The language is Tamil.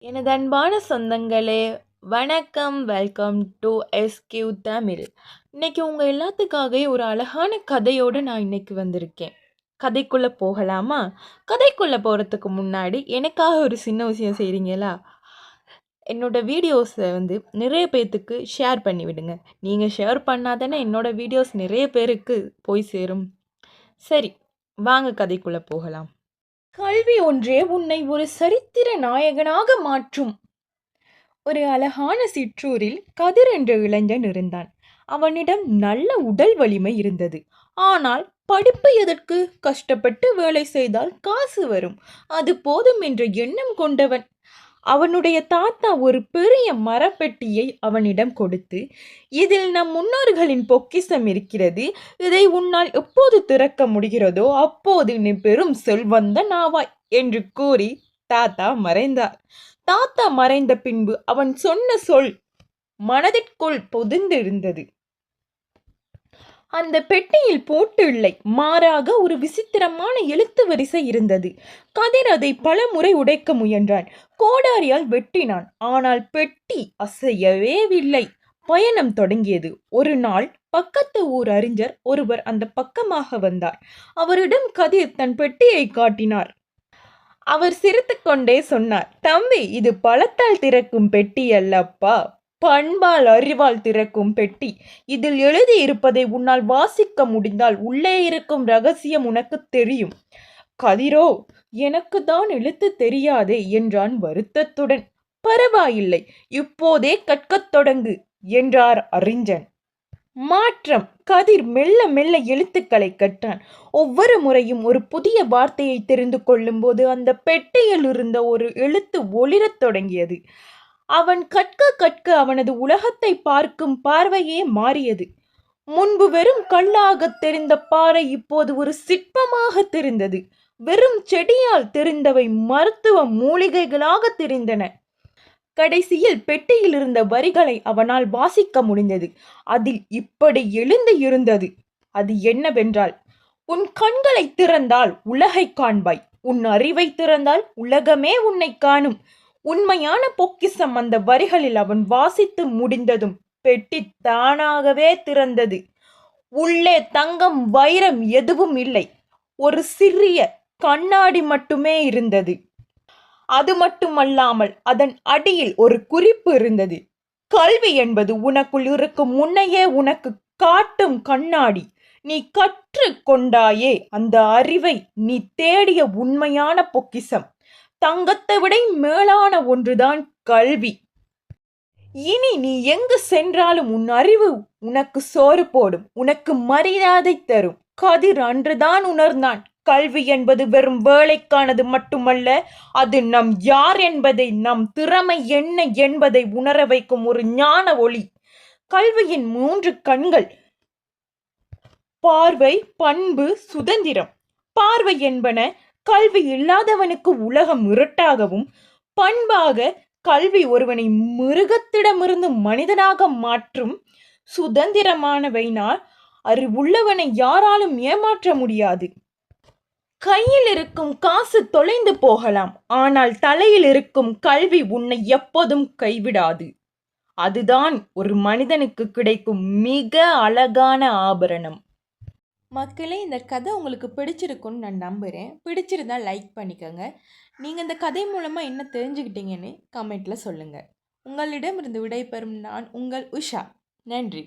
எனது அன்பான சொந்தங்களே, வணக்கம். Welcome to எஸ்கியூ Tamil. இன்னைக்கு உங்க எல்லாத்துக்காகவே ஒரு அழகான கதையோடு நான் இன்னைக்கு வந்திருக்கேன். கதைக்குள்ள போகலாமா? கதைக்குள்ள போறதுக்கு முன்னாடி எனக்காக ஒரு சின்ன விஷயம் செய்றீங்களா? என்னோட வீடியோஸை நிறைய பேர்த்துக்கு ஷேர் பண்ணி விடுங்க. நீங்க ஷேர் பண்ணாதானே என்னோட வீடியோஸ் நிறைய பேருக்கு போய் சேரும். சரி, வாங்க கதைக்குள்ள போகலாம். கல்வி ஒன்றே உன்னை ஒரு சரித்திர நாயகனாக மாற்றும். ஒரு அழகான சிற்றூரில் கதிர் என்ற இளைஞன் இருந்தான். அவனிடம் நல்ல உடல் வலிமை இருந்தது. ஆனால் படிப்பு எதற்கு? கஷ்டப்பட்டு வேலை செய்தால் காசு வரும், அது போதும் என்ற எண்ணம் கொண்டவன். அவனுடைய தாத்தா ஒரு பெரிய மரப்பெட்டியை அவனிடம் கொடுத்து, இதில் நம் முன்னோர்களின் பொக்கிஷம் இருக்கிறது, இதை உன்னால் எப்போது திறக்க முடிகிறதோ அப்போது நீ பெரும் செல்வந்தன் ஆவாய் என்று கூறி தாத்தா மறைந்தார். தாத்தா மறைந்த பின்பு அவன் சொன்ன சொல் மனதிற்குள் பொதிந்திருந்தது. அந்த பெட்டியில் போட்டு இல்லை, மாறாக ஒரு விசித்திரமான எழுத்து வரிசை இருந்தது. கதிர் அதை பல முறை உடைக்க முயன்றான். கோடாரியால் வெட்டினான். ஆனால் பெட்டி அசையவே இல்லை. பயணம் தொடங்கியது. ஒரு நாள் பக்கத்து ஊர் அறிஞர் ஒருவர் அந்த பக்கமாக வந்தார். அவரிடம் கதிர் தன் பெட்டியை காட்டினார். அவர் சிரித்துக்கொண்டே சொன்னார், தம்பி, இது பழத்தால் திறக்கும் பெட்டி அல்லப்பா, பண்பால் அறிவால் திறக்கும் பெட்டி. இதில் எழுதி இருப்பதை உன்னால் வாசிக்க முடிந்தால் உள்ளே இருக்கும் ரகசியம் உனக்கு தெரியும். கதிரோ, எனக்கு தான் எழுத்து தெரியாதே என்றான் வருத்தத்துடன். பரவாயில்லை, இப்போதே கற்கத் தொடங்கு என்றார் அறிஞன். மாற்றம். கதிர் மெல்ல மெல்ல எழுத்துக்களை கற்றான். ஒவ்வொரு முறையும் ஒரு புதிய வார்த்தையை தெரிந்து கொள்ளும் போது அந்த பெட்டியில் இருந்த ஒரு எழுத்து ஒளிரத் தொடங்கியது. அவன் கற்க கற்க அவனது உலகத்தை பார்க்கும் பார்வையே மாறியது. முன்பு வெறும் கல்லாக தெரிந்த பாறை இப்போது ஒரு சிற்பமாக தெரிந்தது. வெறும் செடியால் தெரிந்தவை மருத்துவ மூலிகைகளாக தெரிந்தன. கடைசியில் பெட்டியில் இருந்த வரிகளை அவனால் வாசிக்க முடிந்தது. அதில் இப்படி எழுந்து இருந்தது. அது என்னவென்றால், உன் கண்களை திறந்தால் உலகை காண்பாய், உன் அறிவை திறந்தால் உலகமே உன்னை காணும். உண்மையான பொக்கிஷம் அந்த வரிகளில் அவன் வாசித்து முடிந்ததும் பெட்டி தானாகவே திறந்தது. உள்ளே தங்கம் வைரம் எதுவும் இல்லை, ஒரு சிறிய கண்ணாடி மட்டுமே இருந்தது. அது மட்டுமல்லாமல் அதன் அடியில் ஒரு குறிப்பு இருந்தது. கல்வி என்பது உனக்குள் இருக்கும் முன்னையே உனக்கு காட்டும் கண்ணாடி. நீ கற்று கொண்டாயே அந்த அறிவை நீ தேடிய உண்மையான பொக்கிஷம். தங்கத்தை விட மேலான ஒன்றுதான் கல்வி. இனி நீ எங்கு சென்றாலும் உன் அறிவு உனக்கு சோறு போடும், உனக்கு மரியாதை தரும். கதிர் அன்றுதான் உணர்ந்தான், கல்வி என்பது வெறும் வேலைக்கானது மட்டுமல்ல, அது நம் யார் என்பதை, நம் திறமை என்ன என்பதை உணர வைக்கும் ஒரு ஞான ஒளி. கல்வியின் 3 கண்கள்: பார்வை, பண்பு, சுதந்திரம். பார்வை என்பன கல்வி இல்லாதவனுக்கு உலகம் இருட்டாகவும், பண்பாக கல்வி ஒருவனை மிருகத்திடமிருந்து மனிதனாக மாற்றும், சுதந்திரமானவைனால் அறிவுள்ளவனை யாராலும் ஏமாற்ற முடியாது. கையில் இருக்கும் காசு தொலைந்து போகலாம், ஆனால் தலையில் இருக்கும் கல்வி உன்னை எப்போதும் கைவிடாது. அதுதான் ஒரு மனிதனுக்கு கிடைக்கும் மிக அழகான ஆபரணம். மக்களே, இந்த கதை உங்களுக்கு பிடிச்சிருக்குன்னு நான் நம்புகிறேன். பிடிச்சிருந்தா லைக் பண்ணிக்கோங்க. நீங்கள் இந்த கதை மூலமாக என்ன தெரிஞ்சுக்கிட்டீங்கன்னு கமெண்ட்டில் சொல்லுங்கள். உங்களிடமிருந்து விடைபெறும் நான் உங்கள் உஷா. நன்றி.